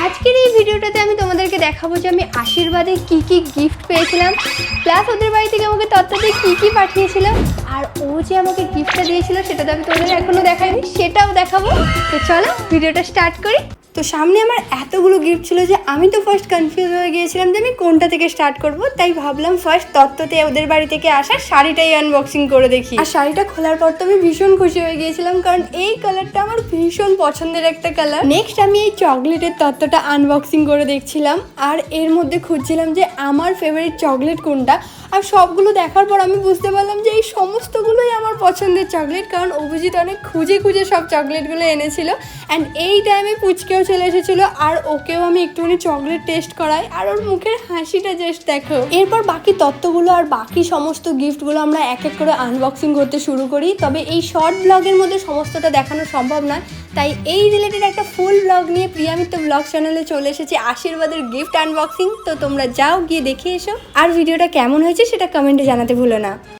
আজকের এই ভিডিওটাতে আমি তোমাদেরকে দেখাবো যে আমি আশীর্বাদে কি কি গিফট পেয়েছিলাম, প্লাস ওদের বাড়ি থেকে আমাকে তত্ত্বতে কি কি পাঠিয়েছিল, আর ও যে আমাকে গিফটটা দিয়েছিল সেটা তো আমি তোমাদের এখনো দেখাইনি, সেটাও দেখাবো। তো চলো ভিডিওটা স্টার্ট করি। তো সামনে আমার এতগুলো গিফট ছিল যে আমি তো ফার্স্ট কনফিউজ হয়ে গিয়েছিলাম যে আমি কোনটা থেকে স্টার্ট করব। তাই ভাবলাম ফার্স্ট তত্ত্বতে ওদের বাড়ি থেকে আসা শাড়িটাই আনবক্সিং করে দেখি। আর শাড়িটা খোলার পর তো আমি ভীষণ খুশি হয়ে গিয়েছিলাম, কারণ এই কালারটা আমার ভীষণ পছন্দের একটা কালার। নেক্সট আমি এই চকলেটের তত্ত্বটা আনবক্সিং করে দেখছিলাম, আর এর মধ্যে খুঁজছিলাম যে আমার ফেভারিট চকলেট কোনটা। আর সবগুলো দেখার পর আমি বুঝতে পারলাম যে এই সমস্তগুলোই আমার পছন্দের চকলেট, কারণ অভিজিৎ অনেক খুঁজে খুঁজে সব চকলেটগুলো এনেছিল। অ্যান্ড এই টাইমে পুচকেও চলে এসেছিলো, আর ওকেও আমি একটুখানি চকলেট টেস্ট করাই, আর ওর মুখের হাসিটা জাস্ট দেখো। এরপর বাকি তত্ত্বগুলো আর বাকি সমস্ত গিফটগুলো আমরা এক এক করে আনবক্সিং করতে শুরু করি। তবে এই শর্ট ব্লগের মধ্যে সমস্তটা দেখানো সম্ভব নয়, তাই এই রিলেটেড একটা ফুল ব্লগ নিয়ে প্রিয়া মিত্র ব্লগ চ্যানেলে চলে এসেছি আশীর্বাদের গিফট আনবক্সিং। তো তোমরা যাও গিয়ে দেখে এসো, আর ভিডিওটা কেমন হয়েছে সেটা কমেন্টে জানাতে ভুলো না।